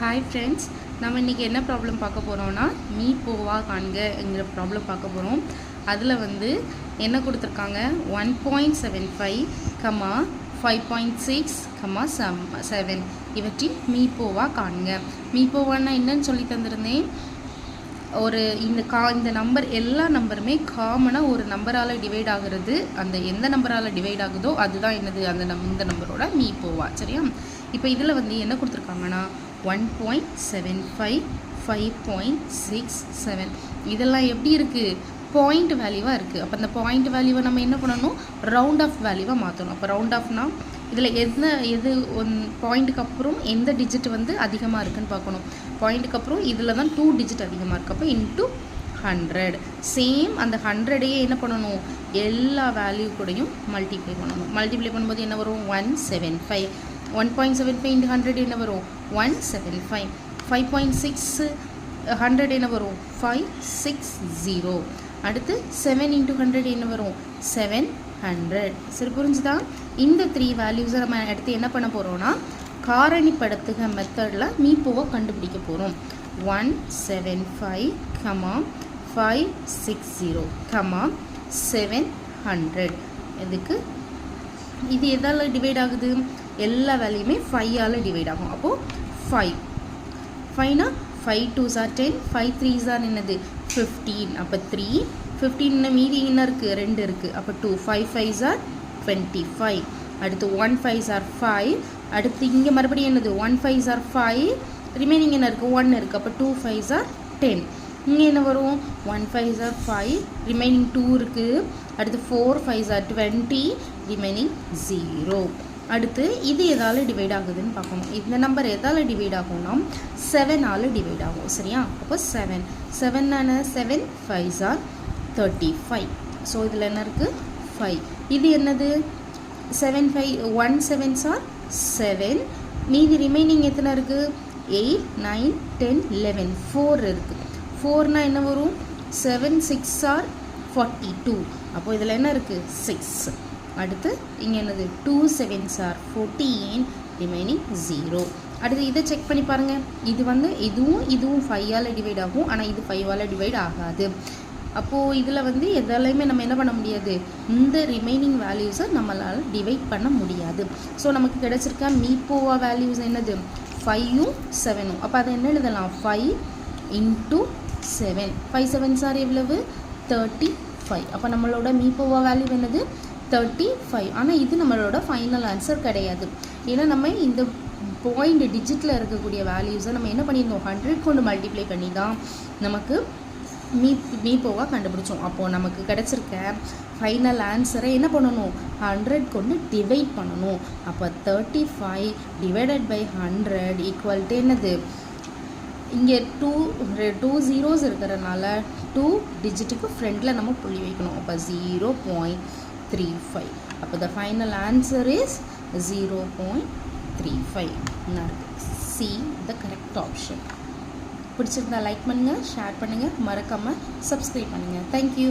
Hi friends, நம்ம இன்றைக்கி என்ன ப்ராப்ளம் பார்க்க போகிறோம்னா மீப்போவா காண்கங்கிற ப்ராப்ளம் பார்க்க போகிறோம். அதில் என்ன கொடுத்துருக்காங்க, 1.75 கமா 5.6 கமா 7 இவற்றின் மீப்போவா காண்க. மீப்போவான்னா என்னன்னு சொல்லி தந்திருந்தேன். இந்த நம்பர் எல்லா நம்பருமே காமனாக ஒரு நம்பரால் டிவைட் ஆகிறது. அந்த எந்த நம்பரால் டிவைட் ஆகுதோ அதுதான் என்னது, இந்த நம்பரோட மீப்போவா. சரியா? இப்போ இதில் என்ன கொடுத்துருக்காங்கன்னா 1.75 5.67 இதெல்லாம் எப்படி இருக்குது, பாயிண்ட் வேல்யூவாக இருக்குது. அப்போ அந்த பாயிண்ட் வேல்யூவை நம்ம என்ன பண்ணணும், ரவுண்ட் ஆஃப் வேல்யூவாக மாற்றணும். அப்போ ரவுண்ட் ஆஃப்னா இதில் எது பாயிண்ட்டுக்கு அப்புறம் எந்த டிஜிட் அதிகமாக இருக்குதுன்னு பார்க்கணும். பாயிண்ட்டுக்கு அப்புறம் இதில் தான் 2 டிஜிட் அதிகமாக இருக்குது. அப்போ இன்ட்டு 100. சேம் அந்த 100ஐயே என்ன பண்ணணும், எல்லா வேல்யூ கூடயும் மல்டிப்ளை பண்ணணும். மல்டிப்ளை பண்ணும்போது என்ன வரும், 175. 1.75 into 100 என்ன வரும், 175. 5.6 100 என்ன வரும், 560. அடுத்து 7 into 100 என்ன வரும், 700. சரி, புரிஞ்சுதா? இந்த 3 வேல்யூஸை நம்ம எடுத்து என்ன பண்ண போகிறோம்னா, காரணிப்படுத்துக மெத்தடில் மீப்போவை கண்டுபிடிக்க போகிறோம். 175 கமா 560 கமா 700. இதுக்கு இது எதால் டிவைட் ஆகுது, எல்லா வேல்யூமே 5ஆல் டிவைட் ஆகும். அப்போது 5னா 5 2s are 10, 5 3s are என்னது 15. அப்போ 3, 15 மீதி என்ன இருக்குது, 2 இருக்குது. அப்போ 2, 5 5s are 25. அடுத்து 1 5s are 5. அடுத்து இங்கே மறுபடியும் என்னது, 1 5s are 5, ரிமைனிங் என்ன இருக்குது, 1 இருக்குது. அப்போ 2 5s are 10. இங்கே என்ன வரும், 1 5s are 5, ரிமைனிங் 2 இருக்குது. அடுத்து 4 5s are 20, ரிமைனிங் 0. அடுத்து இது எதால் டிவைட் ஆகுதுன்னு பார்க்கணும். இந்த நம்பர் எதால் டிவைட் ஆகும்னா 7ஆல் டிவைட் ஆகும். சரியா? அப்போ 7 7 5s are 35. ஸோ இதில் என்ன இருக்குது, 5. இது என்னது, 7 5 1 7s are 7. மீதி ரிமைனிங் எத்தனை இருக்குது, 8 9 10 11 4 இருக்குது. 4னா என்ன வரும், 7 6 are 42. அப்போ இதில் என்ன இருக்குது, 6. அடுத்து இங்கே என்னது, 2 7s are 14, ரிமைனிங் 0. அடுத்து இதை செக் பண்ணி பாருங்கள். இது இதுவும் 5ஆல் டிவைட் ஆகும். ஆனால் இது 5ஆல் டிவைட் ஆகாது. அப்போது இதில் எதாலையுமே நம்ம என்ன பண்ண முடியாது, இந்த ரிமைனிங் வேல்யூஸை நம்மளால் டிவைட் பண்ண முடியாது. ஸோ நமக்கு கிடச்சிருக்க மீப்போவா வேல்யூஸ் என்னது, 5ம் 7ம். அப்போ அதை என்ன எழுதலாம், 5 into 7. 5 7s are எவ்வளவு, 35. அப்போ நம்மளோட மீப்போவா வேல்யூ என்னது, 35. ஆனால் இது நம்மளோட ஃபைனல் ஆன்சர் கிடையாது. ஏன்னா நம்ம இந்த பாயிண்ட் டிஜிட்டில் இருக்கக்கூடிய வேல்யூஸை நம்ம என்ன பண்ணியிருந்தோம், 100 கொண்டு மல்டிப்ளை பண்ணி தான் நமக்கு மீப்போவாக கண்டுபிடிச்சோம். அப்போது நமக்கு கிடச்சிருக்க ஃபைனல் ஆன்சரை என்ன பண்ணணும், 100 கொண்டு டிவைட் பண்ணணும். அப்போ 35 டிவைடட் பை 100 ஈக்குவல் டு என்னது, இங்கே 2 zeros இருக்கிறனால 2 டிஜிட்டுக்கு ஃப்ரண்டில் நம்ம புள்ளி வைக்கணும். அப்போ 0.35. அப்போ the final answer is 0.35. See the correct option. பிடிச்சிருந்தா லைக் பண்ணுங்கள், ஷேர் பண்ணுங்கள், மறக்காமல் சப்ஸ்கிரைப் பண்ணுங்கள். தேங்க்யூ.